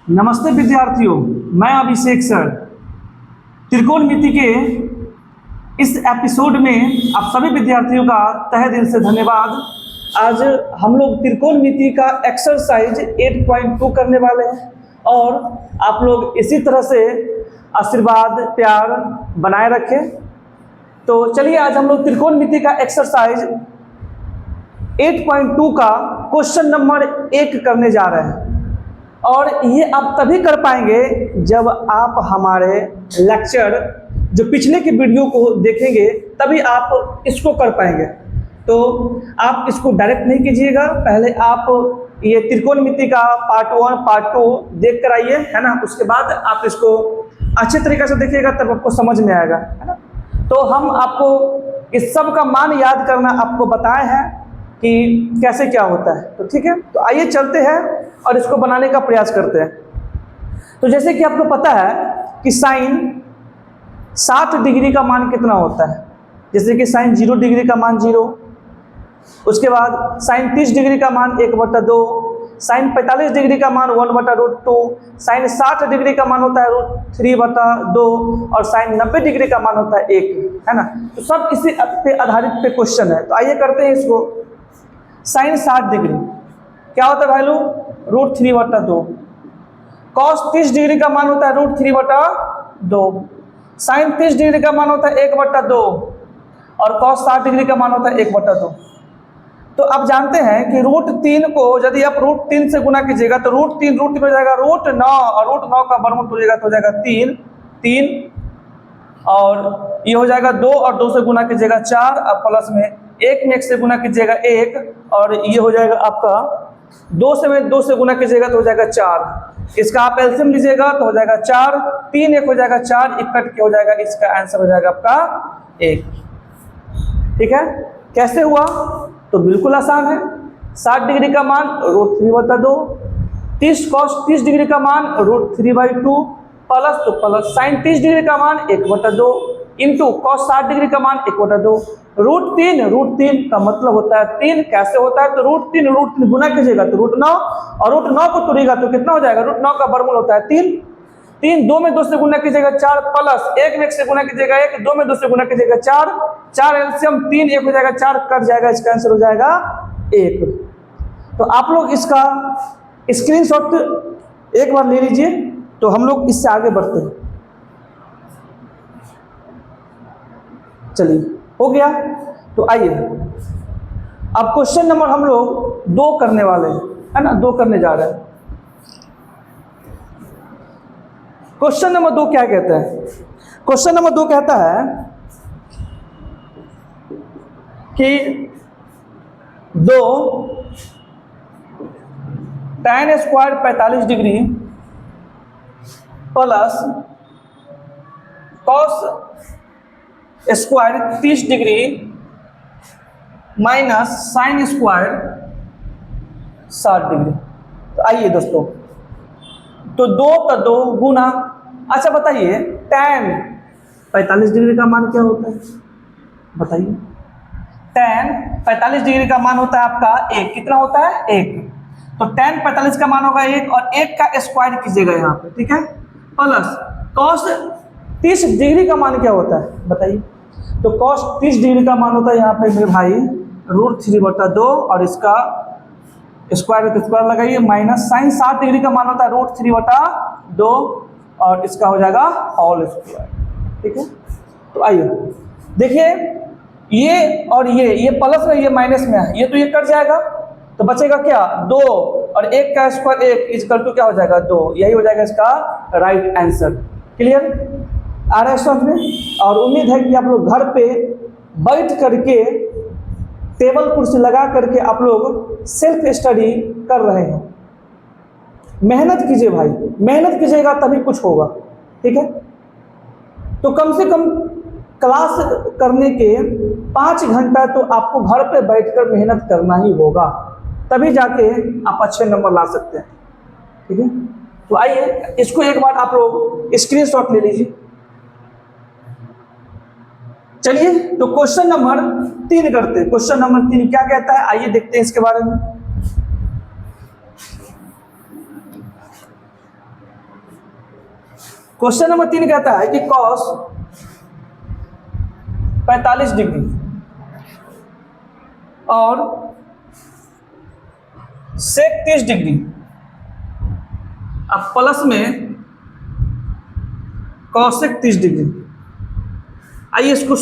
नमस्ते विद्यार्थियों, मैं अभिषेक सर। त्रिकोणमिति के इस एपिसोड में आप सभी विद्यार्थियों का तहे दिल से धन्यवाद। आज हम लोग त्रिकोणमिति का एक्सरसाइज 8.2 करने वाले हैं और आप लोग इसी तरह से आशीर्वाद प्यार बनाए रखें। तो चलिए आज हम लोग त्रिकोणमिति का एक्सरसाइज 8.2 का क्वेश्चन नंबर 1 करने जा रहे हैं और ये आप तभी कर पाएंगे जब आप हमारे लेक्चर जो पिछले के वीडियो को देखेंगे, तभी आप इसको कर पाएंगे। तो आप इसको डायरेक्ट नहीं कीजिएगा, पहले आप ये त्रिकोणमिति का पार्ट 1 पार्ट 2 देख कर आइए, है ना। उसके बाद आप इसको अच्छे तरीके से देखिएगा, तब आपको समझ में आएगा, है ना। तो हम आपको इस सब का मान याद करना आपको बताए हैं कि कैसे क्या होता है। तो ठीक है, तो आइए चलते हैं और इसको बनाने का प्रयास करते हैं। तो जैसे कि आपको पता है कि साइन 60 डिग्री का मान कितना होता है। जैसे कि साइन 0 डिग्री का मान 0, उसके बाद साइन 30 डिग्री का मान 1/2, साइन 45 डिग्री का मान 1/√2, साइन 60 डिग्री का मान होता है √3/2 और साइन 90 डिग्री का मान होता है 1, है ना। तो सब इसी पे आधारित पे क्वेश्चन है। तो आइए करते हैं इसको। साइन 60 डिग्री क्या होता है भाई लोग? √3/2। कॉस 30 डिग्री का मान होता है √3/2। साइन 30 डिग्री का मान होता है 1/2 और कॉस 60 डिग्री का मान होता है 1/2। तो आप जानते हैं कि √3 को यदि आप √3 से गुना कीजिएगा तो √3 हो जाएगा √9 और √9 का वर्गमूल करिएगा तो हो जाएगा 3 और ये हो जाएगा 2 और 2 से गुना कीजिएगा 4 और प्लस में 1 से गुना कीजिएगा 1 और ये हो जाएगा आपका 2 से गुना कीजिएगा तो हो जाएगा 4। इसका आप एलसीएम लीजिएगा तो हो जाएगा 4, 3 1 हो जाएगा 4, 1 कट के हो जाएगा, इसका आंसर हो जाएगा आपका 1। ठीक है, कैसे हुआ? तो बिल्कुल आसान है। 60 डिग्री का मान √3/2, 30 cos 30 डिग्री का मान √3/2 प्लस तो प्लस साइन 30 डिग्री का मान 1/2 इंटू कॉस 60 डिग्री का मान 1/2। √3 का मतलब होता है 3। कैसे होता है? तो √3 गुना कीजिएगा तो √9 और √9 को तोड़िएगा तो कितना हो जाएगा? √9 का वर्गमूल होता है 3 2 में 2 से गुना कीजिएगा 4 प्लस 1 से गुना कीजिएगा 1, 2 में 2 से गुना कीजिएगा 4 एलसीएम 3 1 हो जाएगा 4 कट जाएगा, इसका आंसर हो जाएगा 1। तो आप लोग इसका स्क्रीनशॉट एक बार ले लीजिए, तो हम लोग इससे आगे बढ़ते हैं। चलिए हो गया। तो आइए अब क्वेश्चन नंबर हम लोग 2 करने वाले हैं, है ना। 2 करने जा रहे हैं। क्वेश्चन नंबर 2 क्या कहता है? क्वेश्चन नंबर 2 कहता है कि 2 tan square 45 degree plus cos square 30 degree minus sine square 60 degree. तो आइए दोस्तों, तो 2 का 2 गुना। अच्छा बताइए, tan 45 डिग्री का मान क्या होता है? बताइए। tan 45 डिग्री का मान होता है आपका 1। कितना होता है? 1। तो tan 45 का मान होगा 1 और 1 का स्क्वायर कीजिएगा यहाँ पे, ठीक है। प्लस cos 30 डिग्री का मान क्या होता है? बताइए। तो cos 30 डिग्री का मान होता है यहाँ पे मेरे भाई √3/2 और इसका स्क्वायर है तो स्क्वायर लगाइए, माइनस साइन 60 डिग्री का मान होता है √3/2 और इसका हो जाएगा होल स्क्वायर। ठीक है, तो आइए देखिए, ये और ये प्लस में ये माइनस में है, ये तो ये कट जाएगा तो बचेगा क्या? 2 और 1 का स्क्वायर 1 इक्वल टू क्या हो जाएगा? 2। यही हो जाएगा इसका राइट आंसर। क्लियर आ रहा है समझ में? और उम्मीद है कि आप लोग घर पे बैठ करके टेबल कुर्सी लगा करके आप लोग सेल्फ स्टडी कर रहे हैं। मेहनत कीजिए भाई, मेहनत कीजिएगा तभी कुछ होगा। ठीक है, तो कम से कम क्लास करने के 5 घंटा तो आपको घर पे बैठकर मेहनत करना ही होगा, तभी जाके आप अच्छे नंबर ला सकते हैं। ठीक है, तो आइए इसको एक बार आप लोग स्क्रीनशॉट ले लीजिए। चलिए तो क्वेश्चन नंबर 3 करते हैं। क्वेश्चन नंबर 3 क्या कहता है, आइए देखते हैं इसके बारे में। क्वेश्चन नंबर 3 कहता है कि कॉस 45 डिग्री और सेक 30 डिग्री, अब प्लस में कॉसेक 30 डिग्री। आइए इसको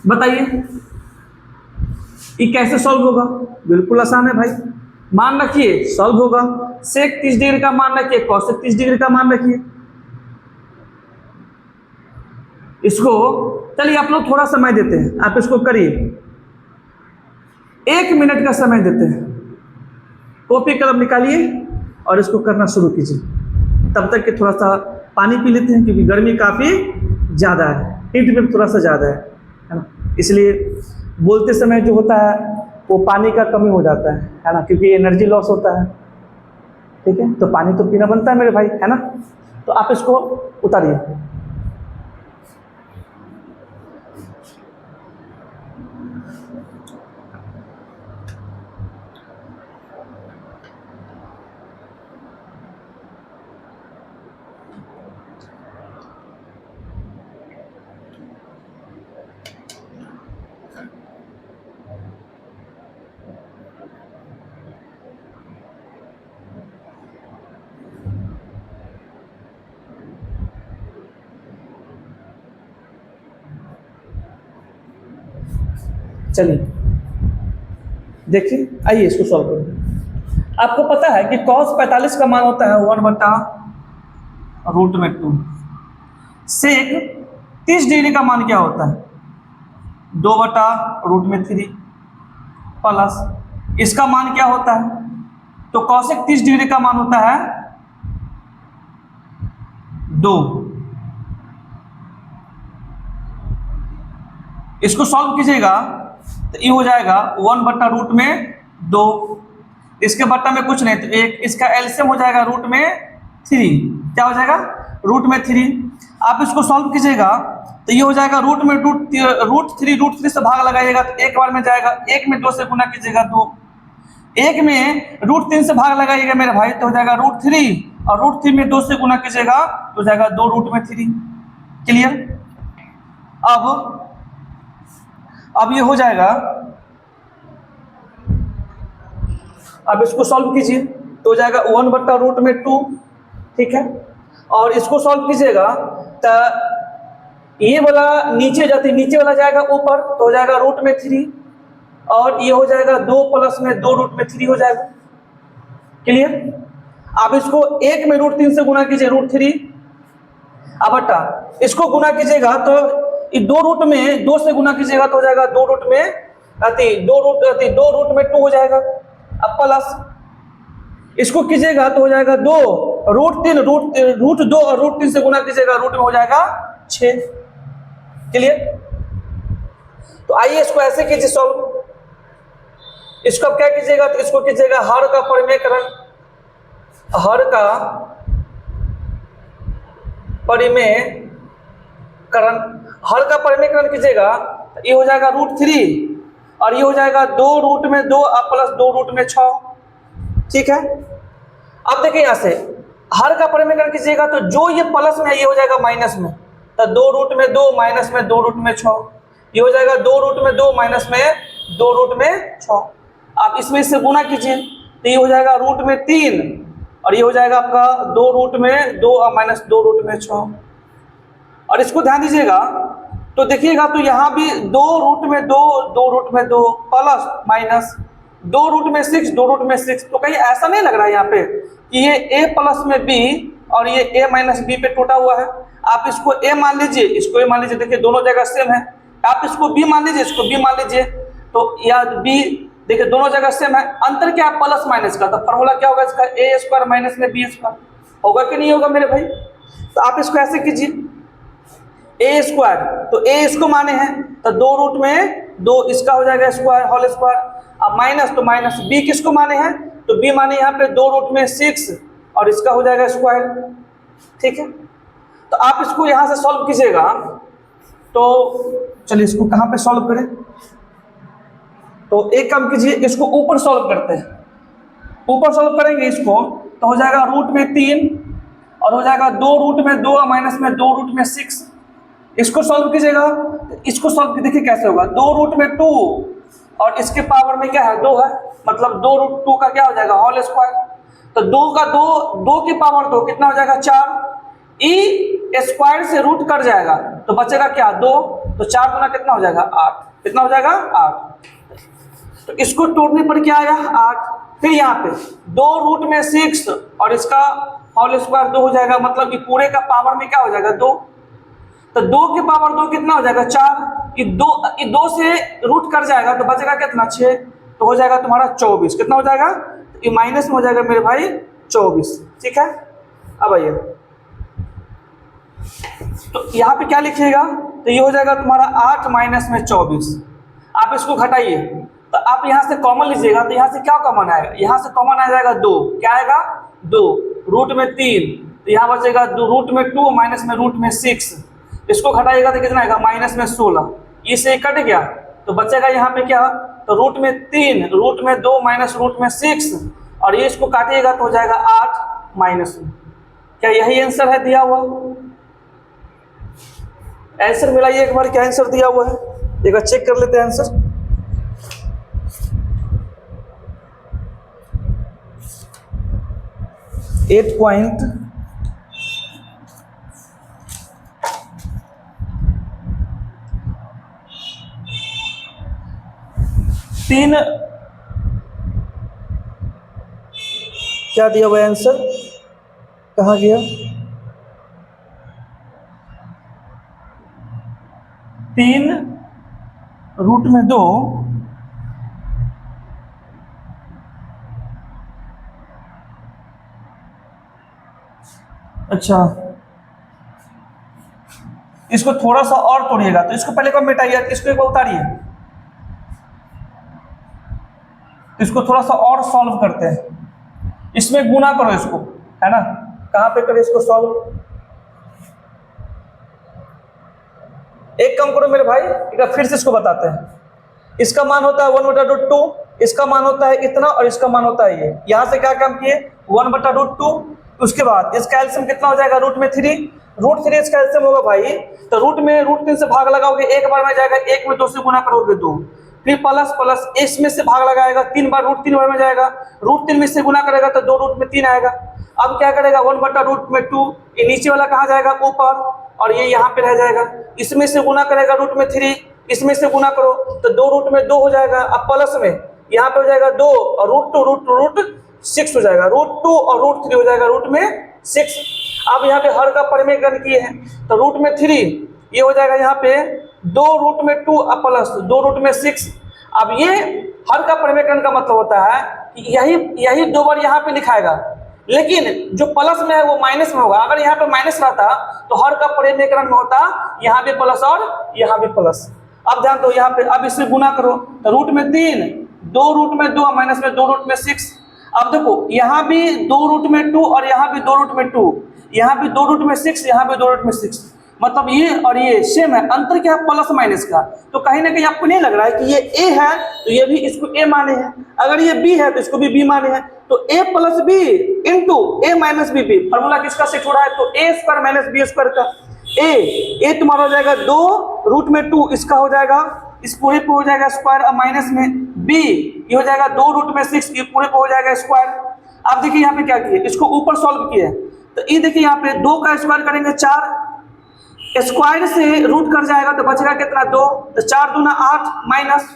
बताइए ये कैसे सॉल्व होगा। बिल्कुल आसान है भाई, मान रखिए सॉल्व होगा। सेक 30 डिग्री का मान रखिए, कॉसेक 30 डिग्री का मान रखिए। इसको चलिए आप लोग थोड़ा समय देते हैं, आप इसको करिए, 1 मिनट का समय देते हैं। कॉपी कलम निकालिए और इसको करना शुरू कीजिए। तब तक कि थोड़ा सा पानी पी लेते हैं, क्योंकि गर्मी काफ़ी ज़्यादा है, हीट वेव थोड़ा सा ज़्यादा है ना, इसलिए बोलते समय जो होता है वो पानी का कमी हो जाता है ना, क्योंकि एनर्जी लॉस होता है। ठीक है, तो पानी तो पीना बनता है मेरे भाई, है ना। तो आप इसको उतारिए। चलिए देखिए, आइए इसको सॉल्व करें। आपको पता है कि cos 45 का मान होता है 1/√2। सेक 30 डिग्री का मान क्या होता है 2/√3 प्लस इसका मान क्या होता है, तो कॉसेक 30 डिग्री का मान होता है 2। इसको सॉल्व कीजिएगा तो ये हो जाएगा 1/√2। इसके बट्टा में कुछ नहीं, तो एक इसका एलसीएम हो जाएगा √3। क्या हो जाएगा √3। आप इसको सॉल्व कीजिएगा तो ये हो जाएगा √3 से भाग लगाइएगा तो एक बार में जाएगा, 1 में 2 से गुना कीजिएगा 2, 1 में √3 से भाग लगाइएगा मेरे भाई तो हो जाएगा √3, और √3 में 2 से गुना कीजिएगा तो हो जाएगा 2√3। क्लियर। अब ये हो जाएगा, अब इसको सॉल्व कीजिए तो हो जाएगा 1/√2। ठीक है, और इसको सॉल्व कीजिएगा तो ये वाला नीचे जाते, नीचे वाला जाएगा ऊपर तो हो जाएगा √3, और ये हो जाएगा 2 प्लस में 2√3 हो जाएगा। क्लियर। अब इसको 1 में √3 से गुना कीजिए √3, अब बटा इसको गुना कीजिएगा तो 2 में 2 से गुना कीजिएगा तो हो जाएगा 2√2 हो जाएगा। अब प्लस इसको कीजिएगा तो हो जाएगा 2 √2 और √3 से गुना कीजिएगा √ में हो जाएगा 6। क्लियर। तो आइए इसको ऐसे कीजिए सॉल्व। इसको अब क्या कीजिएगा तो इसको कीजिएगा हर का परिमेयकरण, हर का परिमेयकरण, हर का परिमेयकरण कीजिएगा तो ये हो जाएगा √3 और ये हो जाएगा 2 में 2 अब प्लस 2 में 6। ठीक है। अब देखिए यहाँ से हर का परिमेयकरण कीजिएगा तो जो ये प्लस में है ये हो जाएगा माइनस में, तो 2 में 2 माइनस में 2 में 6, ये हो जाएगा 2 में 2 माइनस में 2 में 6। आप इसमें इससे गुना कीजिए तो ये हो जाएगा √3 और ये हो जाएगा आपका 2 में 2 और माइनस 2 में 6। और इसको ध्यान दीजिएगा तो देखिएगा तो यहाँ भी 2 में 2 में 2 प्लस माइनस 2 में 6 2 में 6। तो कहीं ऐसा नहीं लग रहा है यहाँ पे कि ये a प्लस में b और ये a माइनस b पे टूटा हुआ है। आप इसको a मान लीजिए, इसको a मान लीजिए, देखिए दोनों जगह सेम है। आप इसको b मान लीजिए, इसको b मान लीजिए, तो या b देखिए दोनों जगह सेम है। अंतर क्या है प्लस माइनस का, तो फॉर्मूला क्या होगा इसका a² माइनस में b²। होगा कि नहीं होगा मेरे भाई। तो आप इसको ऐसे कीजिए a², तो a इसको माने हैं तो 2 में 2 इसका हो जाएगा स्क्वायर होल स्क्वायर, अब माइनस तो माइनस b किसको माने हैं तो b माने यहाँ पे 2 में 6 और इसका हो जाएगा स्क्वायर। ठीक है। तो आप इसको यहाँ से सॉल्व कीजिएगा तो चलिए इसको कहाँ पे सॉल्व करें, तो एक काम कीजिए इसको ऊपर सॉल्व करते हैं। ऊपर सॉल्व करेंगे इसको तो हो जाएगा √3 और हो जाएगा 2 रूट में 2 माइनस में 2 रूट में 6। इसको सॉल्व कीजिएगा तो इसको सॉल्व देखिए कैसे होगा। 2 रूट में 2 और इसके पावर में क्या है 2 है, मतलब 2 रूट 2 का क्या हो जाएगा होल स्क्वायर। तो 2 का 2 की पावर 2 कितना हो जाएगा 4। ई स्क्वायर से रूट कट जाएगा तो बचेगा क्या 2, तो 4 गुना कितना हो जाएगा 8। कितना हो जाएगा 8। तो इसको तोड़ने पर क्या आया 8। फिर यहाँ पे 2 रूट में 6 और इसका होल स्क्वायर 2 हो जाएगा, मतलब कि पूरे का पावर में क्या हो जाएगा 2। तो 2 के पावर 2 कितना हो जाएगा 4। ये 2 से रूट कर जाएगा तो बचेगा कितना 6, तो हो जाएगा तुम्हारा 24। कितना हो जाएगा, ये माइनस में हो जाएगा मेरे भाई 24। ठीक है, अब आइए तो यहाँ पे क्या लिखिएगा, तो ये हो जाएगा तुम्हारा 8 माइनस में 24। आप इसको घटाइए तो आप यहाँ से कॉमन लीजिएगा, तो यहाँ से क्या कॉमन आएगा, यहाँ से कॉमन आ जाएगा 2। क्या आएगा 2, रूट में 3, तो यहाँ बचेगा रूट में 2 माइनस में रूट में 6। इसको घटाइएगा तो कितना आएगा माइनस में 16। इससे कट गया तो बचेगा यहाँ पे क्या, तो रूट में 3 रूट में 2 माइनस रूट में 6, और ये इसको काटिएगा तो हो जाएगा 8 माइनस में। क्या यही आंसर है दिया हुआ? आंसर मिलाइए एक बार, क्या आंसर दिया हुआ है एक बार चेक कर लेते हैं आंसर। एट पॉइंट 3 क्या दिया हुआ आंसर, कहाँ गया, 3 रूट में 2 अच्छा इसको थोड़ा सा और तोड़िएगा, तो इसको पहले को मिटाइए, इसको एक बार उतारिए, इसको थोड़ा सा और सॉल्व करते हैं। इसमें गुना करो इसको, है ना, कहाँ पे करें इसको सॉल्व। एक काम करो मेरे भाई, एक बार फिर से इसको बताते हैं। इसका मान होता है 1/√2, इसका मान होता है इतना और इसका मान होता है ये। यहाँ से क्या काम किए 1/√2, उसके बाद इसका एलसीएम कितना हो जाएगा रूट में 3। रूट 3 इसका एलसीएम होगा भाई, तो रूट में रूट 3 से भाग लगाओगे एक बार में जाएगा, 1 में 2 से गुना करोगे 2, फिर प्लस प्लस इसमें से भाग लगाएगा 3 बार, रूट 3 बार में जाएगा, रूट 3 में से गुना करेगा तो 2 रूट में 3 आएगा। अब क्या करेगा 1/√2, ये नीचे वाला कहाँ जाएगा ऊपर, और ये यहाँ पे रह जाएगा। इसमें से गुना करेगा रूट में 3, इसमें से गुना करो तो 2 रूट में 2 हो जाएगा। अब प्लस में यहाँ पे हो जाएगा 2 और रूट 6 हो जाएगा, रूट 2 और रूट 3 हो जाएगा रूट में 6। अब यहाँ पे हर का परिमेयकरण किए हैं तो रूट में 3 ये हो जाएगा यहाँ पे 2 रूट में 2 प्लस 2 रूट में 6। अब ये हर का परिमेयकरण का मतलब होता है कि यही 2 बार यहाँ पे लिखाएगा, लेकिन जो प्लस में है वो माइनस में होगा। अगर यहाँ पे माइनस रहता तो हर का परिमेयकरण में होता यहाँ पे प्लस और यहाँ पे प्लस। अब ध्यान दो यहाँ पे, अब इससे गुना करो तो रूट में 3 2 रूट में 2 माइनस में 2 रूट में 6। अब देखो यहाँ भी 2 रूट में 2 और यहाँ भी 2 रूट में 2, यहाँ भी 2 रूट में 6, यहाँ भी 2 रूट में 6, मतलब ये और ये सेम है, अंतर क्या है प्लस माइनस का। तो कहीं ना कहीं आपको नहीं लग रहा है कि ये ए है तो ये भी इसको ए माने हैं, अगर ये बी है तो इसको भी बी माने हैं, तो ए प्लस बी इंटू ए माइनस बी बी। फॉर्मूला किसका सेट हो रहा है, तो ए स्क्वायर माइनस बी स्क्वायर का। ए तुम्हारा हो जाएगा 2 रूट में 2, इसका हो जाएगा इस पूरे पे हो जाएगा स्क्वायर, अब माइनस में बी ये हो जाएगा 2 रूट में 6, ये पूरे पे हो जाएगा स्क्वायर। अब देखिए यहाँ पे क्या किए, इसको ऊपर सॉल्व किए तो ये देखिए यहाँ पे 2 का स्क्वायर करेंगे 4, स्क्वायर से रूट कर जाएगा तो बचेगा कितना 2, तो 4 दूना 8 माइनस,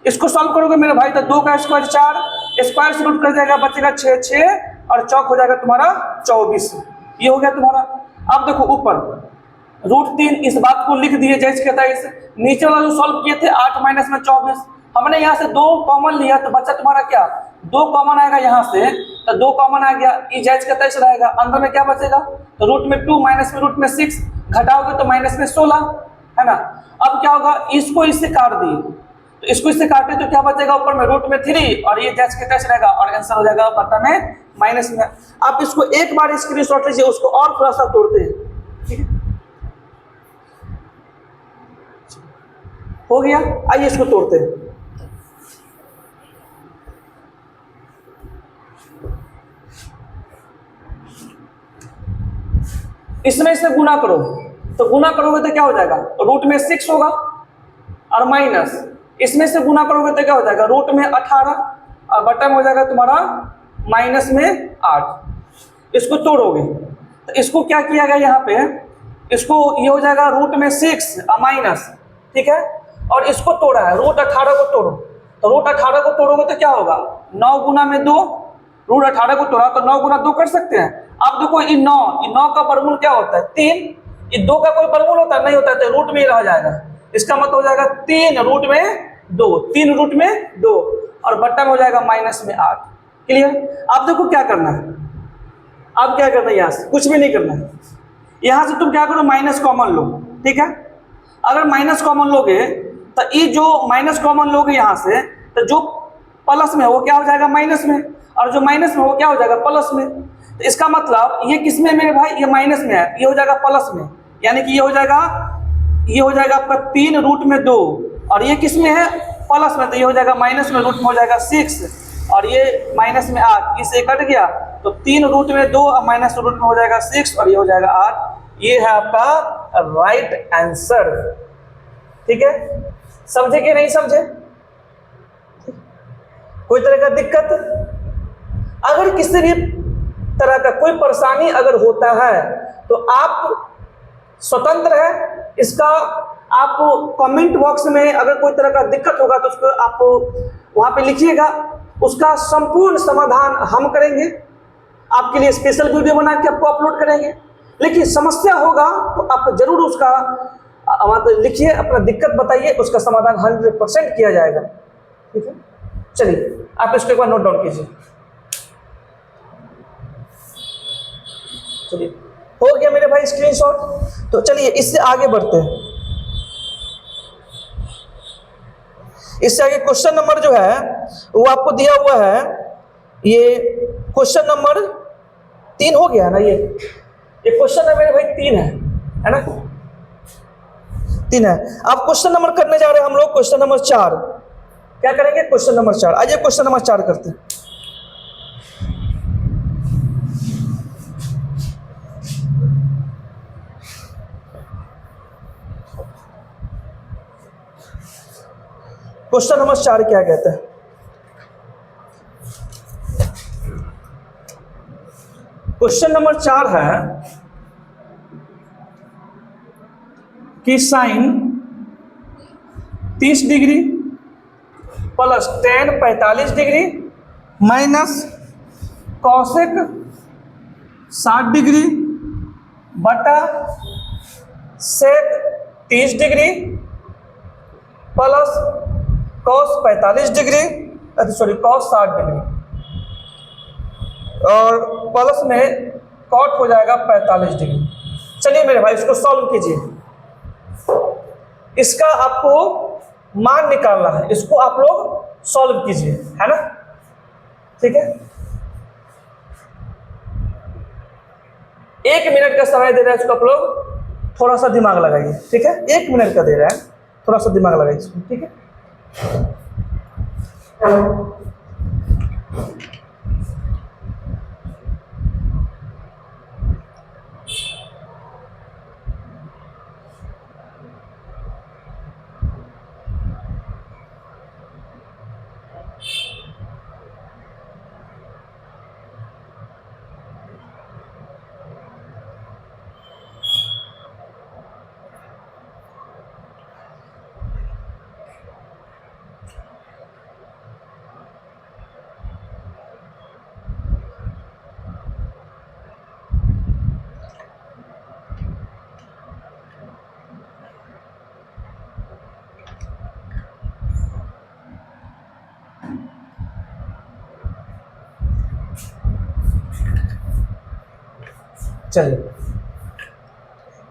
इसको सॉल्व करोगे मेरे भाई तो 2 का स्क्वायर 4, स्क्वायर से रूट कर जाएगा बचेगा 6 6 और चौक हो जाएगा तुम्हारा 24। ये हो गया तुम्हारा। अब देखो ऊपर रूट 3 इस बात को लिख दिए जैसे कहता है, इस नीचे वाला जो सॉल्व किए थे 8 माइनस में 24, हमने यहाँ से 2 कॉमन लिया तो बच्चा तुम्हारा क्या 2 कॉमन आएगा यहाँ से, तो 2 कॉमन आ गया, ये जैज का तैस रहेगा, अंदर में क्या बचेगा तो रूट में 2 माइनस में रूट में 6, घटाओगे तो माइनस में 16 है ना। अब क्या होगा, इसको इससे काट दिए तो इसको इससे काटे तो क्या बचेगा ऊपर में रूट में 3 और ये जैज का तैस रहेगा और आंसर हो जाएगा बटा में माइनस में। आप इसको एक बार स्क्रीनशॉट लीजिए, उसको और थोड़ा सा तोड़ते हैं, ठीक है हो गया। आइए इसको तोड़ते हैं। इसमें इससे गुना करो, तो गुना करोगे तो क्या हो जाएगा, रूट में 6 होगा, और माइनस इसमें से गुना करोगे तो क्या हो जाएगा, रूट में 18, और बटा में हो जाएगा तुम्हारा माइनस में 8। इसको तोड़ोगे तो इसको क्या किया गया यहाँ पे, इसको ये हो जाएगा रूट में 6 और माइनस, ठीक है, और इसको तोड़ा है, रूट 18 को तोड़ो, तो रूट 18 को तोड़ोगे तो क्या होगा, 9 गुना में 2, रूट 18 को तोड़ा तो 9 गुना 2 कर सकते हैं। अब देखो ये 9 का वर्गमूल क्या होता है, 3, ये 2 का कोई वर्गमूल होता है, नहीं होता है, तो रूट में ही रह जाएगा, इसका मतलब हो जाएगा 3 रूट में 2, 3 रूट में 2, और बट्टा में हो जाएगा माइनस में 8। क्लियर। अब देखो क्या करना है, अब क्या करना है, यहाँ से कुछ भी नहीं करना है, यहाँ से तुम क्या करो, माइनस कॉमन लो, ठीक है। अगर माइनस कॉमन लोगे तो ये जो माइनस कॉमन लोगे यहाँ से, तो जो प्लस में वो क्या हो जाएगा माइनस में, और जो माइनस में वो क्या हो जाएगा प्लस में। तो इसका मतलब ये किस में मेरे भाई, ये माइनस में है, ये हो जाएगा प्लस में, यानी कि ये हो जाएगा आपका 3 रूट में 2, और ये किस में है प्लस में, तो ये हो जाएगा माइनस में, रूट में हो जाएगा 6, और ये माइनस में 8, इससे कट गया तो 3 रूट में 2 और माइनस रूट में हो जाएगा 6, और ये हो जाएगा 8। ये है आपका राइट आंसर, ठीक है। समझे कि नहीं समझे, कोई तरह का दिक्कत, अगर किसी भी तरह का कोई परेशानी अगर होता है तो आप स्वतंत्र है, इसका आप कमेंट बॉक्स में अगर कोई तरह का दिक्कत होगा तो उसको आप वहां पे लिखिएगा, उसका संपूर्ण समाधान हम करेंगे, आपके लिए स्पेशल वीडियो बना के आपको अपलोड करेंगे। लेकिन समस्या होगा तो आप जरूर उसका मतलब लिखिए, अपना दिक्कत बताइए, उसका समाधान 100% किया जाएगा, ठीक है। चलिए आप इसको एक बार नोट डाउन कीजिए। चलिए हो गया मेरे भाई स्क्रीनशॉट, तो चलिए इससे आगे बढ़ते हैं। इससे आगे क्वेश्चन नंबर जो है वो आपको दिया हुआ है, ये क्वेश्चन नंबर 3 हो गया ना, ये क्वेश्चन है मेरे भाई 3 है ना, 3 है। अब क्वेश्चन नंबर करने जा रहे हैं हम लोग, क्वेश्चन नंबर 4। क्या करेंगे, क्वेश्चन नंबर 4। आइए क्वेश्चन नंबर 4 करते हैं। क्वेश्चन नंबर 4 क्या कहता है, क्वेश्चन नंबर 4 है कि sine 30 degree plus tan 45 degree minus cosec 60 degree बटा sec 30 degree plus cos 45 degree, sorry cos 60 degree, और प्लस में कॉट हो जाएगा 45 डिग्री। चलिए मेरे भाई इसको सॉल्व कीजिए, इसका आपको मान निकालना है, इसको आप लोग सॉल्व कीजिए, है ना, ठीक है। 1 मिनट का समय दे रहा है इसको, आप लोग थोड़ा सा दिमाग लगाइए, ठीक है। 1 मिनट का दे रहा है, थोड़ा सा दिमाग लगाइए इसको, ठीक है। चलिए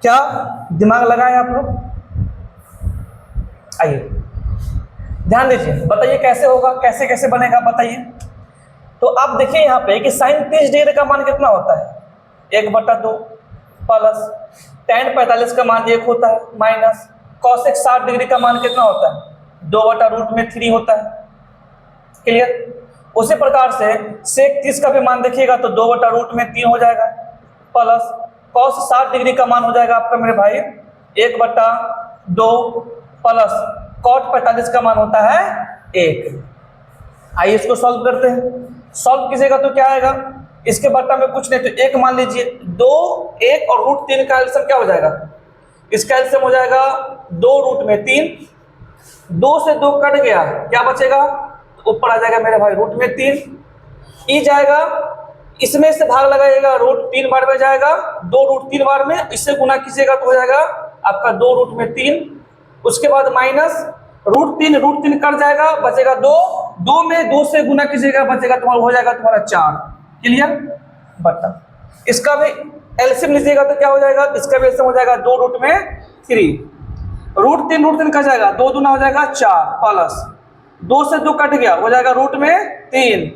क्या दिमाग लगाए आप लोग, आइए ध्यान दीजिए, बताइए कैसे होगा, कैसे कैसे बनेगा बताइए। तो आप देखिए यहाँ पे कि साइन 30 डिग्री का मान कितना होता है, 1/2 प्लस टेन 45 का मान 1 होता है माइनस कॉसेक 60 डिग्री का मान कितना होता है, 2/√3 होता है। क्लियर। उसी प्रकार से सेक 30 का भी मान देखिएगा तो 2/√3 हो जाएगा प्लस cos 60 डिग्री का मान हो जाएगा आपका मेरे भाई 1/2 प्लस cot 45 का मान होता है 1। आइए इसको सॉल्व करते हैं। सॉल्व कीजिएगा तो क्या आएगा, इसके बट्टा में कुछ नहीं तो 1 मान लीजिए, 2, 1 और √3 का एलसीएम क्या हो जाएगा, इसका एलसीएम हो जाएगा 2√3। 2 से 2 कट गया, क्या बचेगा, ऊपर आ जाएगा मेरे भाई √3 ई जाएगा, इसमें से भाग लगाइएगा, √3 बार में जाएगा, 2√3 बार में, इससे गुना कीजिएगा तो हो जाएगा आपका 2√3। उसके बाद माइनस √3 कट जाएगा, बचेगा 2 में 2 से गुना कीजिएगा, बचेगा तुम्हारा, हो जाएगा तुम्हारा 4। क्लियर, बट्टा। इसका भी एलसीएम लीजिएगा तो क्या हो जाएगा, इसका भी एलसीएम हो जाएगा 2√3। √3 कट जाएगा, 2 दूना हो जाएगा 4 प्लस 2 से 2 कट गया, हो जाएगा √3।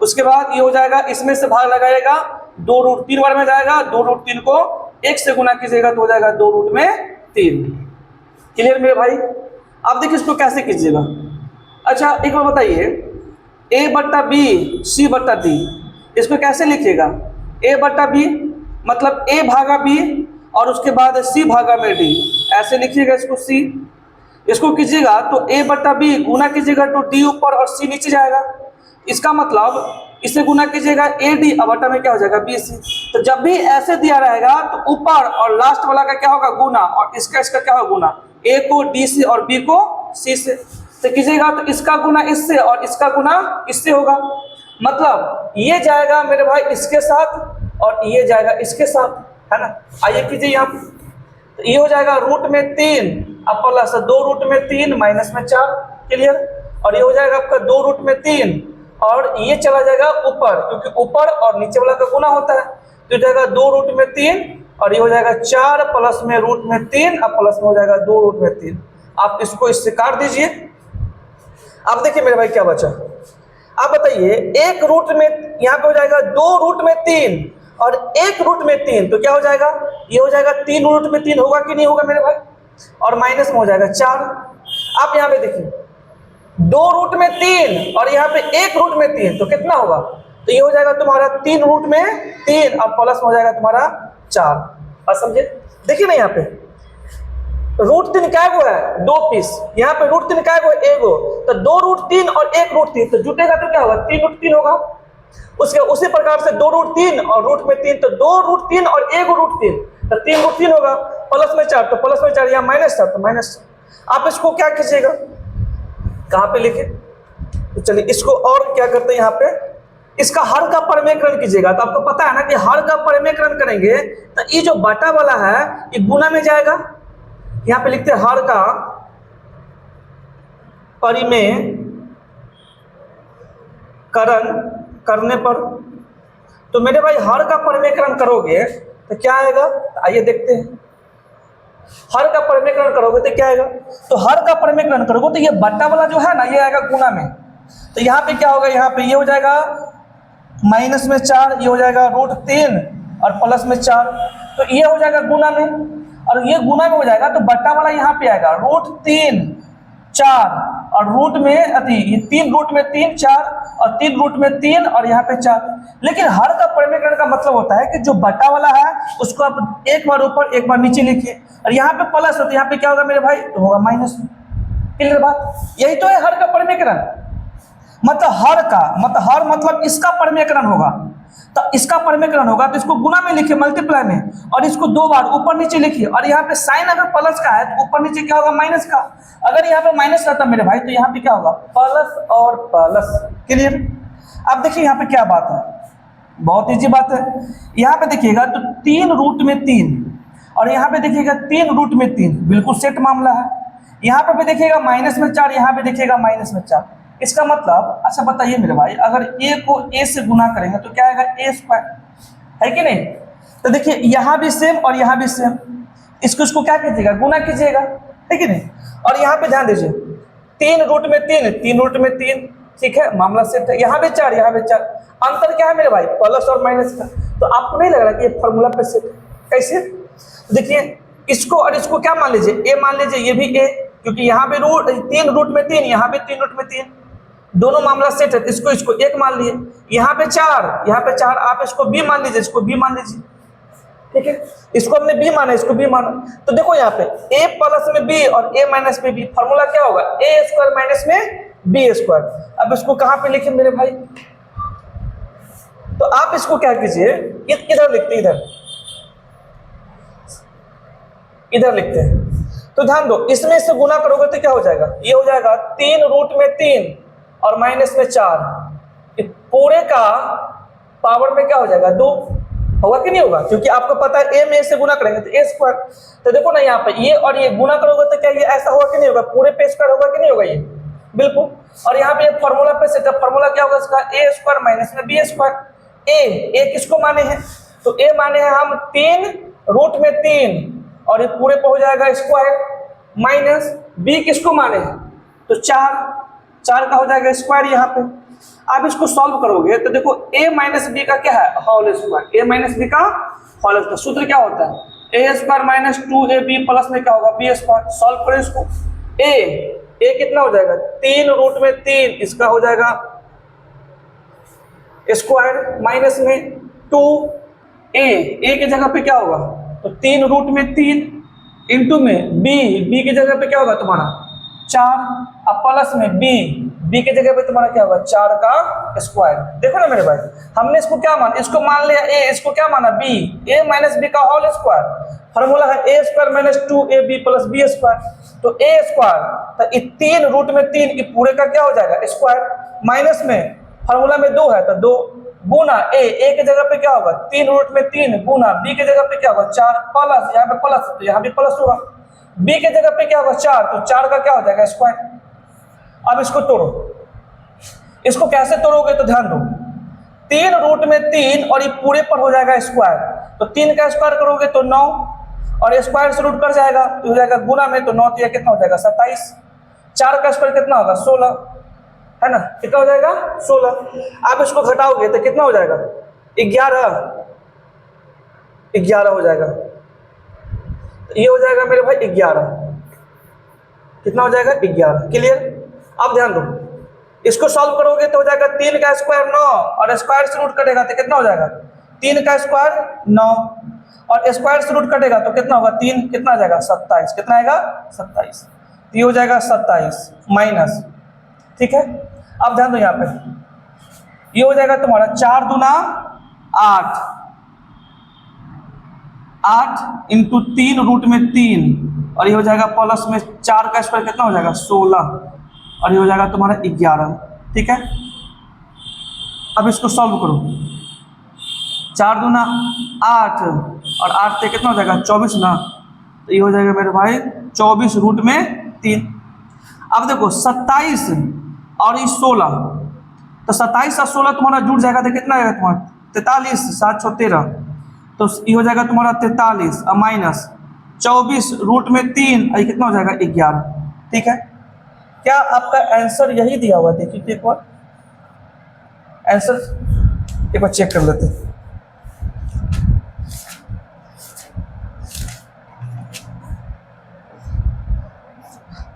उसके बाद ये हो जाएगा, इसमें से भाग लगाएगा, 2√3 बार में जाएगा, 2√3 को 1 से गुना कीजिएगा तो हो जाएगा 2√3। क्लियर मेरे भाई। अब देखिए इसको कैसे कीजिएगा। अच्छा एक बार बताइए, a/b c/d, इसको कैसे लिखिएगा, a/b मतलब a भागा b और उसके बाद c भागा में d, ऐसे लिखिएगा इसको c। इसको कीजिएगा तो a/b गुना कीजिएगा तो d ऊपर और c नीचे जाएगा, इसका मतलब इसे गुना कीजिएगा AD और बटा में क्या हो जाएगा BC। तो जब भी ऐसे दिया रहेगा तो ऊपर और लास्ट वाला का क्या होगा, गुना, और इसका क्या होगा, गुना, A को D से और B को C से। तो कीजिएगा तो इसका गुना इससे और इसका गुना इससे होगा, मतलब ये जाएगा मेरे भाई इसके साथ और ये जाएगा इसके साथ, है ना। आइए कीजिए यहाँ, तो ये हो जाएगा √3 अब प्लस 2√3 माइनस में 4। क्लियर, और ये हो जाएगा आपका 2√3 और ये चला जाएगा ऊपर, क्योंकि ऊपर और नीचे वाला का गुना होता है, तो जाएगा 2√3 और ये हो जाएगा 4 प्लस में √3 अब प्लस में हो जाएगा 2√3। आप इसको इससे काट दीजिए। अब देखिए मेरे भाई क्या बचा, आप बताइए, 1 रूट में यहाँ पे हो जाएगा 2√3 और 1√3, तो क्या हो जाएगा, ये हो जाएगा 3√3 होगा कि नहीं होगा मेरे भाई, और माइनस में हो जाएगा 4। आप यहाँ पे देखिए 2√3 और यहाँ पे 1√3, तो कितना होगा, तो ये हो जाएगा तुम्हारा 3√3 और प्लस में हो जाएगा तुम्हारा 4। और समझे, देखिए ना यहाँ पे √3 क्या गो है, 2 पीस, यहाँ पे √3 क्या गो है, 1 गो, तो 2√3 और 1√3 तो जुटेगा तो क्या होगा, 3√3 होगा। उसके उसी प्रकार से 2√3 और √3 तो 2√3 और 1√3 तो 3√3 होगा, प्लस में 4 तो प्लस में 4, यहाँ माइनस 4 तो माइनस 4। आप इसको क्या कीजिएगा, कहाँ पे लिखे, तो चलिए इसको और क्या करते हैं, यहाँ पे इसका हर का परिमेयकरण कीजिएगा। तो आपको पता है ना कि हर का परिमेयकरण करेंगे तो ये जो बटा वाला है ये गुना में जाएगा। यहाँ पे लिखते हैं हर का परिमेयकरण करने पर, तो मेरे भाई हर का परिमेयकरण करोगे तो क्या आएगा, आइए देखते हैं। हर का परिमेयकरण करोगे तो क्या आएगा, तो हर का परिमेयकरण करोगे तो ये बट्टा वाला जो है ना ये आएगा गुना में, तो यहाँ पे क्या होगा, यहाँ पे ये हो जाएगा माइनस में 4, ये हो जाएगा √3 और प्लस में 4, तो ये हो जाएगा गुना में, और ये गुना में हो जाएगा तो बट्टा वाला यहाँ पे आएगा √3 4 और रूट में ये 3 रूट में 3 4 और 3 रूट में 3 और यहाँ पे 4। लेकिन हर का परिमेयकरण का मतलब होता है कि जो बटा वाला है उसको आप एक बार ऊपर एक बार नीचे लिखिए, और यहाँ पे प्लस होता है, यहाँ पे क्या होगा मेरे भाई, तो होगा माइनस। क्लियर बात, यही तो है हर का परिमेयकरण। मतलब हर मतलब इसका परिमेयकरण होगा, तो इसका परिमेयकरण होगा तो इसको गुना में लिखिए, मल्टीप्लाई में, और इसको 2 बार ऊपर नीचे लिखिए, और यहाँ पे साइन अगर प्लस का है तो ऊपर नीचे क्या होगा, माइनस का। अगर यहाँ पे माइनस रहता मेरे भाई तो यहाँ पे क्या होगा, प्लस और प्लस। क्लियर। अब देखिए यहाँ पे क्या बात है, बहुत ईजी बात है। यहाँ पे देखिएगा तो 3 रूट में 3 और यहाँ पे देखिएगा 3 रूट में 3, बिल्कुल सेट मामला है। यहाँ पे भी देखिएगा माइनस में 4, यहाँ पे देखिएगा माइनस में 4। इसका मतलब, अच्छा बताइए मेरे भाई, अगर a को a से गुना करेंगे तो क्या आएगा, a² है कि नहीं। तो देखिए यहाँ भी सेम और यहाँ भी सेम, इसको क्या कीजिएगा, गुना कीजिएगा, है कि नहीं। और यहाँ पे ध्यान दीजिए 3 रूट में 3 3 रूट में 3, ठीक है, मामला सेट है। यहाँ पे 4 यहाँ पे 4, अंतर क्या है मेरे भाई, प्लस और माइनस का। तो आपको नहीं लग रहा कि ये फॉर्मूला पे सेट कैसे, देखिए इसको और इसको क्या मान लीजिए, a मान लीजिए, ये भी a, क्योंकि यहाँ पे 3 रूट में 3 यहाँ पे 3 रूट में 3, दोनों मामला सेट है। इसको 1 मान लिए, यहाँ पे 4 आप इसको b मान लीजिए, इसको b मान लीजिए, ठीक है, इसको हमने बी माना, इसको बी माना, तो देखो यहाँ पे ए प्लस में बी और ए माइनस में बी, फॉर्मूला क्या होगा, ए स्क्वायर माइनस में बी स्क्वायर। अब इसको कहाँ पे लिखे मेरे भाई, तो आप इसको क्या कीजिए, इधर लिखते, इधर लिखते हैं। तो ध्यान दो, इसमें से गुना करोगे तो क्या हो जाएगा, ये हो जाएगा 3 रूट में 3 और माइनस में 4, पूरे का पावर में क्या हो जाएगा 2, होगा कि नहीं होगा, क्योंकि आपको पता है ए में से गुना करेंगे तो ए स्क्वायर। तो देखो ना यहाँ पे ये और ये गुना करोगे तो क्या ये ऐसा होगा कि नहीं होगा, पूरे पे स्क्वायर होगा कि नहीं होगा, ये बिल्कुल। और यहाँ पे फॉर्मूला पे सेटअप, फॉर्मूला क्या होगा इसका, ए स्क्वायर माइनस में बी स्क्वायर। ए किसको माने हैं, तो ए माने हैं हम 3 रूट में 3 और ये पूरे पे हो जाएगा स्क्वायर, माइनस बी किसको माने हैं, तो 4 का हो जाएगा स्क्वायर यहाँ पे। आप इसको सॉल्व करोगे तो देखो a माइनस बी का क्या है, whole square, a minus B का होल स्क्वायर, सूत्र क्या होता है, a square minus 2ab plus में क्या होगा बी स्क्वायर। सॉल्व करो इसको, a कितना हो जाएगा 3 रूट में 3, इसका हो जाएगा स्क्वायर, माइनस में 2a की जगह पे क्या होगा, तो 3 रूट में 3 इंटू में b की जगह पे क्या होगा तुम्हारा 4, अब प्लस में b की जगह पे तुम्हारा क्या होगा 4 का स्क्वायर। देखो ना मेरे भाई, हमने इसको क्या माना, इसको मान लिया a, इसको क्या माना b, a माइनस बी का होल स्क्वायर, फॉर्मूला है a square minus 2ab plus B square. तो a स्क्वायर, तो 3 रूट में 3 पूरे का क्या हो जाएगा स्क्वायर, माइनस में फॉर्मूला में 2 है तो 2 गुना a की जगह पे क्या होगा 3 रूट में 3 गुना b की जगह पे क्या होगा 4 प्लस, यहाँ पे प्लस तो यहाँ भी प्लस होगा, b की जगह पे क्या होगा 4, तो 4 का क्या हो जाएगा स्क्वायर। अब इसको तोड़ो, इसको कैसे तोड़ोगे तो ध्यान दो, 3 रूट में 3 और ये पूरे पर हो जाएगा स्क्वायर, तो 3 का स्क्वायर करोगे तो 9 और स्क्वायर से रूट कर जाएगा तो हो जाएगा गुना में, तो 9 तो कितना हो जाएगा 27, 4 का स्क्वायर कितना होगा 16, है ना, कितना हो जाएगा 16। आप इसको घटाओगे तो कितना हो जाएगा 11 हो जाएगा, तो ये हो जाएगा मेरे भाई 11, कितना हो जाएगा 11, क्लियर। अब ध्यान दो, इसको सॉल्व करोगे तो हो जाएगा 3 का स्क्वायर 9 और स्क्वायर से रूट कटेगा तो कितना हो जाएगा 3 का स्क्वायर 9 और स्क्वायर से रूट कटेगा तो कितना होगा 3, कितना आ जाएगा 27, कितना आएगा 27, तो ये हो जाएगा 27 माइनस, ठीक है। अब ध्यान दो यहाँ पे, ये हो जाएगा तुम्हारा 4 दूना 8 इंटू 3 रूट में 3 और ये हो जाएगा प्लस में 4 का स्क्वायर कितना हो जाएगा 16 और ये हो जाएगा तुम्हारा 11, ठीक है। अब इसको सॉल्व करो, 4 दूना 8 और 8 से कितना हो जाएगा 24 ना, तो ये हो जाएगा मेरे भाई 24 रूट में 3। अब देखो 27 और ये 16, तो 27 और 16 तुम्हारा जुड़ जाएगा तो कितना आएगा तुम्हारा 43, 7 6 13, तो ये हो जाएगा तुम्हारा 43 और माइनस 24 रूट में 3 और ये कितना हो जाएगा 11, ठीक है। क्या आपका आंसर यही दिया हुआ, देखिए एक बार आंसर एक बार चेक कर लेते हैं।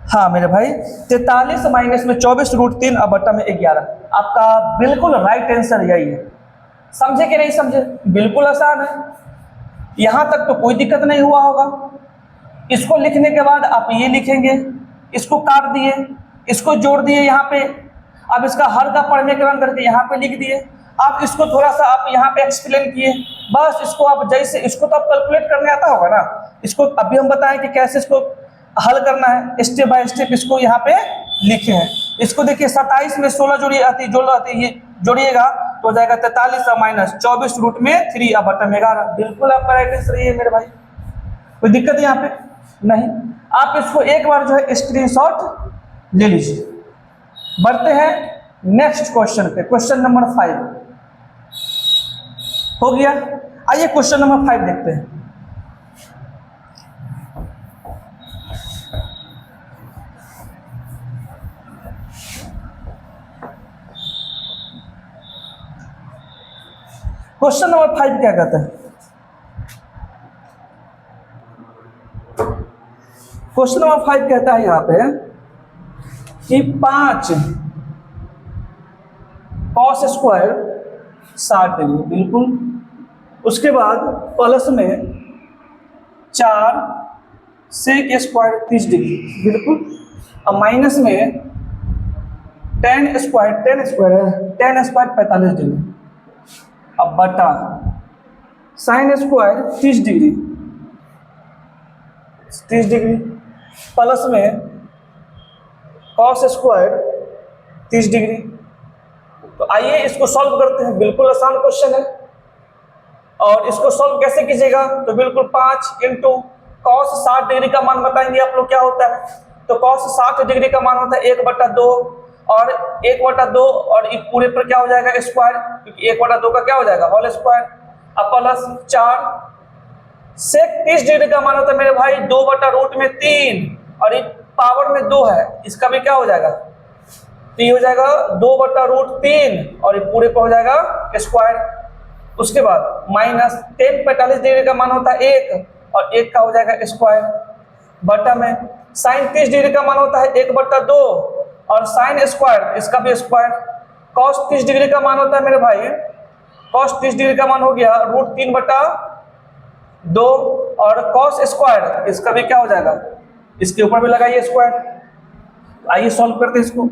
हाँ मेरे भाई 43 माइनस में 24 रूट 3 और बट्टा में 11, आपका बिल्कुल राइट आंसर यही है। समझे कि नहीं समझे, बिल्कुल आसान है, यहां तक तो कोई दिक्कत नहीं हुआ होगा। इसको लिखने के बाद आप ये लिखेंगे, इसको काट दिए, इसको जोड़ दिए यहाँ पे, अब इसका हर का परिमेयकरण करके यहाँ पे लिख दिए, आप इसको थोड़ा सा आप यहाँ पे एक्सप्लेन किए, बस इसको आप जैसे, इसको तो आप कैलकुलेट करने आता होगा ना, इसको अभी हम बताएं कि कैसे इसको हल करना है, स्टेप बाय स्टेप इसको यहाँ पे लिखे हैं। इसको देखिए 27 में 16 जोड़िए आती है, ये जोड़िएगा तो हो जाएगा 43 और माइनस 24 रूट में 3 और बट्टा में 11, बिल्कुल आपका राइट आंसर है मेरे भाई, कोई दिक्कत है यहाँ पे नहीं। आप इसको एक बार जो है स्क्रीनशॉट ले लीजिए। बढ़ते हैं नेक्स्ट क्वेश्चन पे, क्वेश्चन नंबर 5 हो गया। आइए क्वेश्चन नंबर 5 देखते हैं। क्वेश्चन नंबर 5 क्या कहता है, क्वेश्चन नंबर 5 कहता है यहाँ पे कि 5 cos स्क्वायर 60 डिग्री, बिल्कुल उसके बाद प्लस में 4 सेक स्क्वायर 30 डिग्री, बिल्कुल। अब माइनस में टेन स्क्वायर है, टेन स्क्वायर 45 डिग्री। अब बटा sine square 30 degree, 30 degree, plus में कॉस स्क्वायर 30 डिग्री। तो आइए इसको सॉल्व करते हैं, बिल्कुल आसान क्वेश्चन है। और इसको सॉल्व कैसे कीजिएगा, तो बिल्कुल 5 इंटू कॉस 60 डिग्री का मान बताएंगे आप लोग क्या होता है। तो कॉस 60 डिग्री का मान होता है 1/2 और 1/2 और ये पूरे पर क्या हो जाएगा स्क्वायर, क्योंकि 1/2 का क्या हो जाएगा होल स्क्वायर। अब प्लस 4 सेक 30 डिग्री का मान होता है मेरे भाई 2/√3 और ये पावर में 2 है, इसका भी क्या हो जाएगा, तो ये हो जाएगा 2/√3 और ये पूरे पर हो जाएगा स्क्वायर। उसके बाद माइनस टेन 45 डिग्री का मान होता है 1 और 1 का हो जाएगा स्क्वायर, बटा में साइन 30 डिग्री का मान होता है 1/2 और साइन स्क्वायर इसका भी स्क्वायर। कॉस 30 डिग्री का मान होता है मेरे भाई, कॉस 30 डिग्री का मान हो गया √3/2 और कॉस स्क्वायर इसका भी क्या हो जाएगा, इसके ऊपर भी लगाइए स्क्वायर। आइए सॉल्व करते हैं इसको।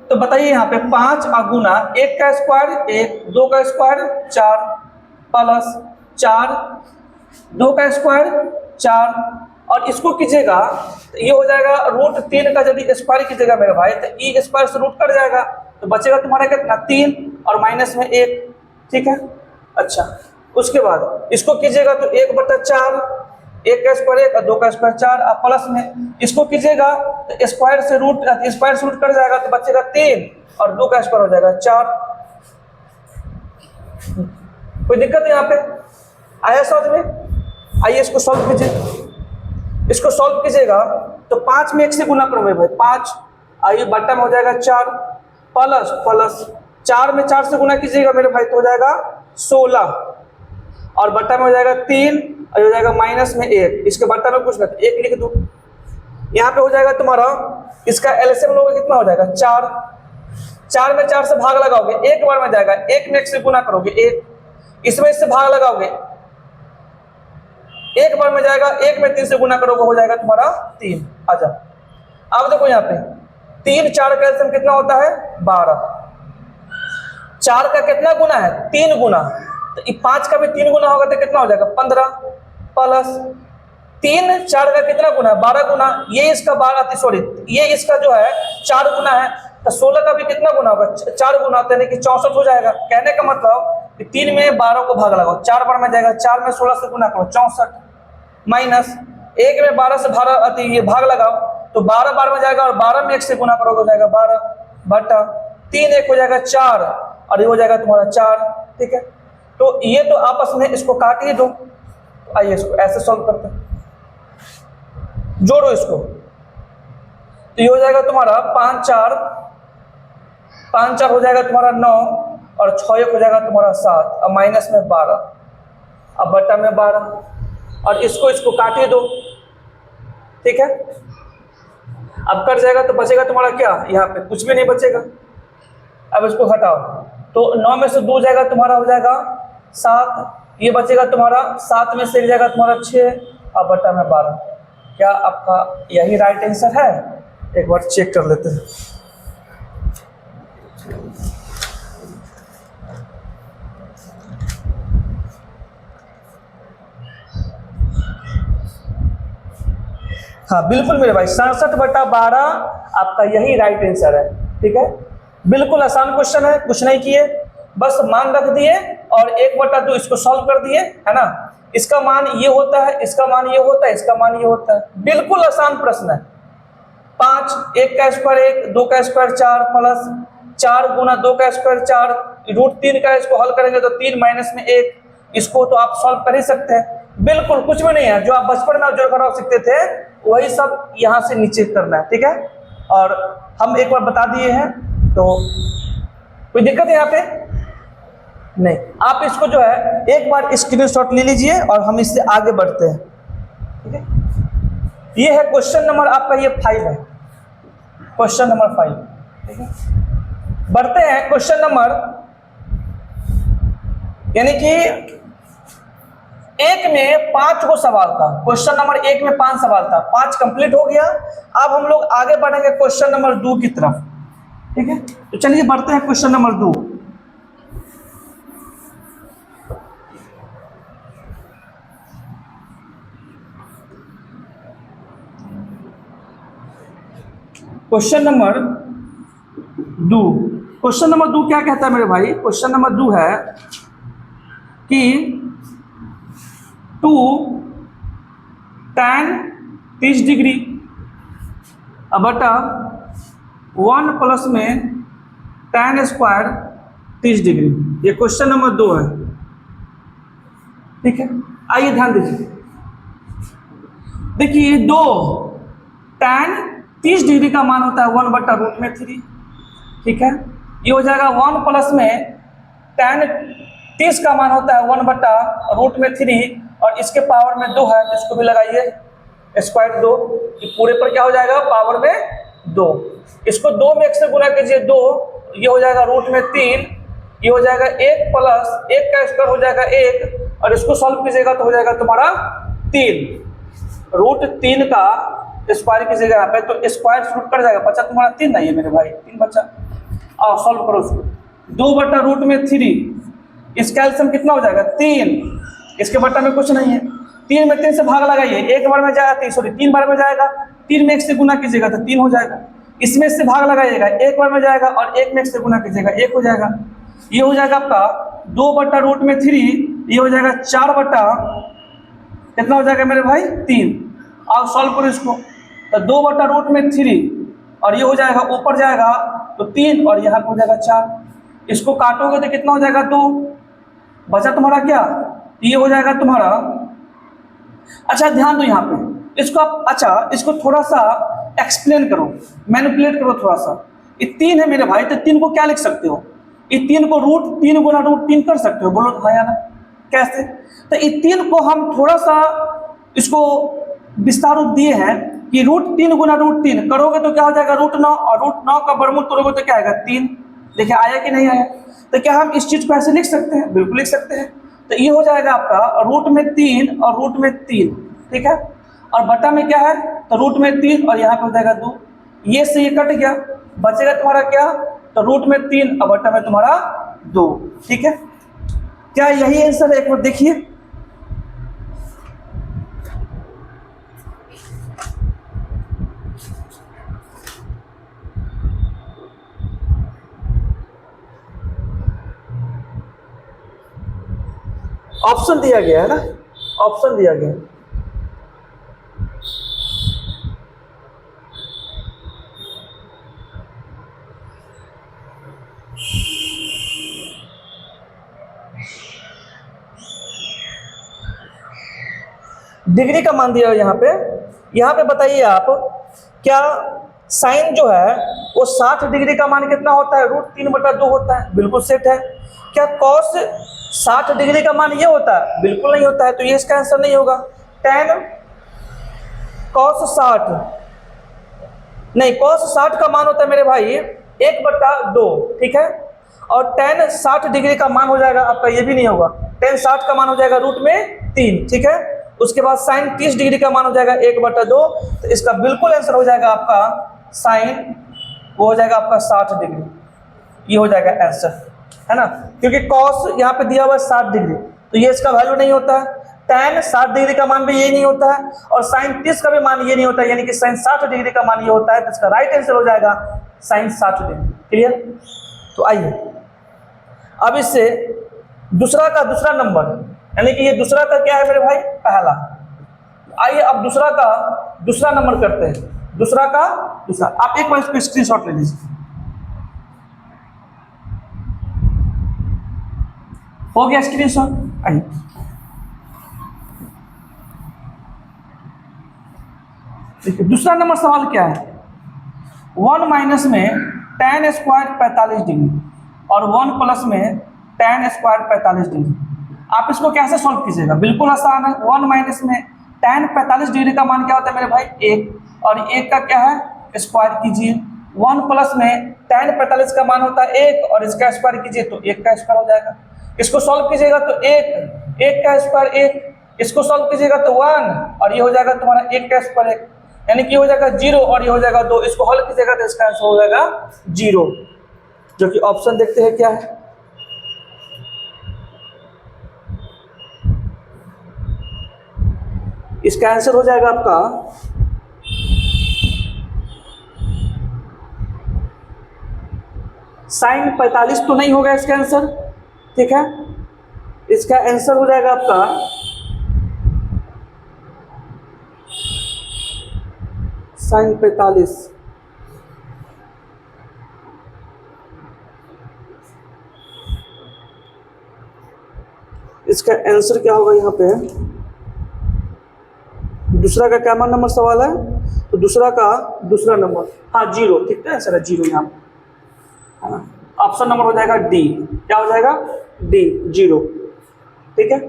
तो बताइए यहाँ पे 5 गुना 1 का स्क्वायर 1, 2 का स्क्वायर 4 प्लस 4, 2 का स्क्वायर 4 और इसको कीजिएगा तो ये हो जाएगा √3 का यदि स्क्वायर कीजिएगा मेरे भाई तो ई स्क्वायर से रूट कट जाएगा, तो बचेगा तुम्हारा कितना 3 और माइनस में 1, ठीक है। अच्छा उसके बाद इसको कीजिएगा तो 1/4, 1 का स्क्वायर 1 और 2 का स्क्वायर 4, अब प्लस में इसको कीजिएगा तो स्क्वायर से रूट कट जाएगा तो बचेगा 3 और 2 का स्क्वायर हो जाएगा 4। कोई दिक्कत है यहाँ पे, आया समझ में? आइए इसको सॉल्व कीजिए। इसको सॉल्व कीजिएगा तो 5 में 1 से गुना करोगे भाई 5, आइए बट्टा में हो जाएगा 4 प्लस 4 में 4 से गुना कीजिएगा मेरे भाई तो हो जाएगा 16 और बट्टा में हो जाएगा 3 और हो जाएगा माइनस में 1, इसके बट्टा में कुछ नहीं 1 लिख दो। यहाँ पे हो जाएगा तुम्हारा इसका एलसीएम लोगे कितना हो जाएगा 4, 4 में 4 से भाग लगाओगे एक बार में जाएगा, 1 में 1 से गुना करोगे 1, इसमें इससे भाग लगाओगे एक बार में जाएगा, 1 में 3 से गुना करोगे हो जाएगा तुम्हारा 3। आजा अब देखो यहाँ पे 3 4 का एलसीएम कितना होता है 12, 4 का कितना गुना है 3 गुना, तो 5 का भी 3 गुना होगा तो कितना हो जाएगा 15 प्लस 3 4 का कितना गुना है 12 गुना, ये इसका 12 सॉरी ये इसका जो है 4 गुना है तो 16 का भी कितना गुना होगा 4 गुना, यानी कि 64 हो जाएगा। कहने का मतलब कि 3 में 12 को भाग लगाओ 4 बार में जाएगा, 4 में 16 से गुना करो 64 माइनस 1 में 12 से ये भाग लगाओ तो 12 बार में जाएगा और 12 में 1 से गुना करोगे हो जाएगा 12 बटा 3 1 हो जाएगा 4 और ये हो जाएगा तुम्हारा 4, ठीक है। तो ये तो आपस में इसको काट ही दो। तो आइए इसको ऐसे सॉल्व करते हैं, जोड़ो इसको तो ये हो जाएगा तुम्हारा 5 4 हो जाएगा तुम्हारा 9 और 6 1 हो जाएगा तुम्हारा 7 और माइनस में 12 अब बट्टा में 12 और इसको काट ही दो, ठीक है। अब कट जाएगा तो बचेगा तुम्हारा क्या, यहाँ पे कुछ भी नहीं बचेगा। अब इसको हटाओ तो 9 में से 2 जाएगा तुम्हारा हो जाएगा 7, ये बचेगा तुम्हारा 7 में से 1 जाएगा तुम्हारा 6 और बट्टा में 12। क्या आपका यही राइट आंसर है? एक बार चेक कर लेते हैं। हाँ बिल्कुल मेरे भाई 67/12 आपका यही राइट आंसर है, ठीक है। बिल्कुल आसान क्वेश्चन है, कुछ नहीं किए बस मान रख दिए और 1/2 इसको सॉल्व कर दिए, है ना। इसका मान ये होता है, इसका मान ये होता है, इसका मान ये होता है, बिल्कुल आसान प्रश्न है। 5 1 का स्क्वायर 1, 2 का स्क्वायर 4 प्लस 4 गुना 2 का स्क्वायर 4 √3 का इसको हल करेंगे तो 3 माइनस में 1, इसको तो आप सॉल्व कर ही सकते हैं। बिल्कुल कुछ भी नहीं है, जो आप बचपन में जो करा सीखते थे वही सब यहाँ से नीचे करना है, ठीक है। और हम एक बार बता दिए हैं तो कोई दिक्कत है यहाँ पे नहीं। आप इसको जो है एक बार स्क्रीनशॉट ले लीजिए और हम इससे आगे बढ़ते हैं, ठीक है। ये है क्वेश्चन नंबर आपका ये 5 है, क्वेश्चन नंबर 5, ठीक है। बढ़ते हैं क्वेश्चन नंबर यानी कि एक में 5 को सवाल था, क्वेश्चन नंबर 1 में 5 सवाल था, 5 कंप्लीट हो गया। अब हम लोग आगे बढ़ेंगे क्वेश्चन नंबर 2 की तरफ, ठीक है। तो चलिए बढ़ते हैं question number 2। Question number 2, question number 2 क्या कहता है मेरे भाई? क्वेश्चन नंबर 2 है कि 2 tan 30 डिग्री बटा 1 प्लस में tan स्क्वायर 30 डिग्री। ये क्वेश्चन नंबर 2 है, ठीक है। आइए ध्यान दीजिए, देखिए 2 tan 30 डिग्री का मान होता है 1 बटा रूट में 3, ठीक है। ये हो जाएगा 1 प्लस में tan 30 का मान होता है 1 बटा रूट में 3 और इसके पावर में 2 है तो इसको भी लगाइए स्क्वायर 2, ये पूरे पर क्या हो जाएगा पावर में 2। इसको 2 में 1 से गुना कीजिए 2, ये हो जाएगा रूट में 3, ये हो जाएगा 1 प्लस 1 का स्क्वायर हो जाएगा 1 और इसको सॉल्व कीजिएगा तो हो जाएगा तुम्हारा 3, रूट 3 का स्क्वायर कीजिएगा यहाँ पे तो स्क्वायर रूट कर जाएगा, बचा तुम्हारा 3 नहीं है मेरे भाई, 3 बचा। आओ सॉल्व करो उसको, 2 बटा रूट में 3, इसका एलसीएम कितना हो जाएगा 3, इसके बटा में कुछ नहीं है, 3 में 3 से भाग लगाइए, एक बार में जाएगा 3 बार में जाएगा, 3 में 1 से गुना कीजिएगा तो 3 हो जाएगा, इसमें से भाग लगाइएगा, एक बार में जाएगा और 1 में 1 से गुना कीजिएगा 1 हो जाएगा। ये हो जाएगा आपका 2 बटा रूट में 3, ये हो जाएगा 4 बटा कितना हो जाएगा मेरे भाई 3। आप सॉल्व करो इसको तो 2 बटा रूट में 3 और ये हो जाएगा ऊपर जाएगा तो 3 और यहाँ हो जाएगा 4, इसको काटोगे तो कितना हो जाएगा 2, बचा तुम्हारा क्या, ये हो जाएगा तुम्हारा। अच्छा ध्यान दो यहाँ पे, इसको आप अच्छा इसको थोड़ा सा एक्सप्लेन करो, मैनिपुलेट करो थोड़ा सा। ये 3 है मेरे भाई तो 3 को क्या लिख सकते हो, ये 3 को रूट 3 गुना रूट 3 कर सकते हो, बोलो हाँ या ना, कैसे? तो ये 3 को हम थोड़ा सा इसको विस्तार रूप दिए हैं कि रूट 3 गुना रूट 3 करोगे तो क्या हो जाएगा रूट 9 और रूट 9 का वर्गमूल तोड़ोगे तो क्या आएगा 3। देखिए आया कि नहीं आया? तो क्या हम इस चीज को ऐसे लिख सकते हैं? बिल्कुल लिख सकते हैं। तो ये हो जाएगा आपका रूट में 3 और रूट में 3, ठीक है, और बटा में क्या है तो रूट में 3 और यहाँ पे हो जाएगा 2, ये से ये कट गया, बचेगा तुम्हारा क्या तो रूट में 3 और बटा में तुम्हारा 2, ठीक है। क्या यही आंसर है? एक बार देखिए, ऑप्शन दिया गया है ना, ऑप्शन दिया गया है। डिग्री का मान दिया है यहाँ पे बताइए आप, क्या साइन जो है वो 60 डिग्री का मान कितना होता है रूट 3 बटा 2 होता है, बिल्कुल सेट है। क्या कॉस 60 डिग्री का मान ये होता है? बिल्कुल नहीं होता है, तो ये इसका आंसर नहीं होगा। tan cos 60 नहीं, cos 60 का मान होता है मेरे भाई 1 बटा 2, ठीक है, और tan 60 डिग्री का मान हो जाएगा आपका, ये भी नहीं होगा, tan 60 का मान हो जाएगा रूट में 3, ठीक है। उसके बाद साइन 30 डिग्री का मान हो जाएगा 1 बटा 2, तो इसका बिल्कुल आंसर हो जाएगा आपका साइन, वो हो जाएगा आपका 60 डिग्री, ये हो जाएगा आंसर, है ना, क्योंकि कॉस यहाँ पे दिया हुआ है 60 डिग्री, तो ये इसका वैल्यू नहीं होता है। tan 60 डिग्री का मान भी ये नहीं होता है और साइन 30 का भी मान ये नहीं होता है, यानी कि साइन 60 डिग्री का मान ये होता है, तो इसका राइट आंसर हो जाएगा साइन 60 डिग्री। क्लियर? तो आइए अब इससे दूसरा का दूसरा नंबर, यानी कि ये दूसरा का क्या है मेरे भाई पहला, आइए अब दूसरा का दूसरा नंबर करते हैं। दूसरा का दूसरा, आप एक बार इसको स्क्रीनशॉट ले लीजिए, हो गया स्क्रीनशॉट। आइए देखिए दूसरा नंबर सवाल क्या है, 1 माइनस में tan स्क्वायर 45 डिग्री और 1 प्लस में tan स्क्वायर 45 डिग्री। आप इसको कैसे सॉल्व कीजिएगा? बिल्कुल आसान है। 1 माइनस में tan 45 डिग्री का मान क्या होता है मेरे भाई 1, और 1 का क्या है स्क्वायर कीजिए। 1 प्लस में tan 45 का मान होता है 1 और इसका स्क्वायर कीजिए तो 1 का स्क्वायर हो जाएगा। इसको सॉल्व कीजिएगा तो 1 का स्क्वायर 1 इसको सॉल्व कीजिएगा तो 1 और ये हो जाएगा तुम्हारा 1 का स्क्वायर 1, यानी कि हो जाएगा 0 और ये हो जाएगा 2। इसको हल कीजिएगा तो इसका आंसर हो जाएगा 0, जो कि ऑप्शन देखते हैं क्या है। इसका आंसर हो जाएगा आपका sin 45 तो नहीं होगा इसका आंसर, ठीक है। इसका आंसर हो जाएगा आपका sin 45। इसका आंसर क्या होगा यहाँ पे, दूसरा का क्या नंबर सवाल है, तो दूसरा का दूसरा नंबर, हाँ 0, ठीक है, आंसर है 0 यहाँ पे। ऑप्शन नंबर हो जाएगा डी, क्या हो जाएगा डी 0, ठीक है।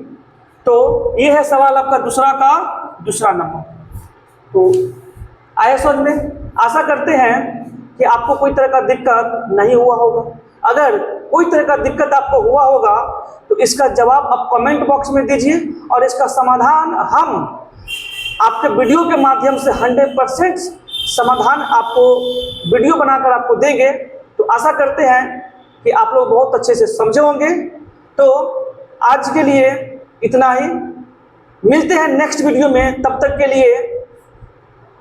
तो ये है सवाल आपका दूसरा का दूसरा नंबर। तो आया समझ में। आशा करते हैं कि आपको कोई तरह का दिक्कत नहीं हुआ होगा। अगर कोई तरह का दिक्कत आपको हुआ होगा तो इसका जवाब आप कमेंट बॉक्स में दीजिए और इसका समाधान हम आपके वीडियो के माध्यम से 100% समाधान आपको वीडियो बनाकर आपको देंगे। तो आशा करते हैं कि आप लोग बहुत अच्छे से समझे होंगे। तो आज के लिए इतना ही, मिलते हैं नेक्स्ट वीडियो में, तब तक के लिए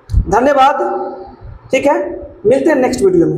धन्यवाद, ठीक है। मिलते हैं नेक्स्ट वीडियो में।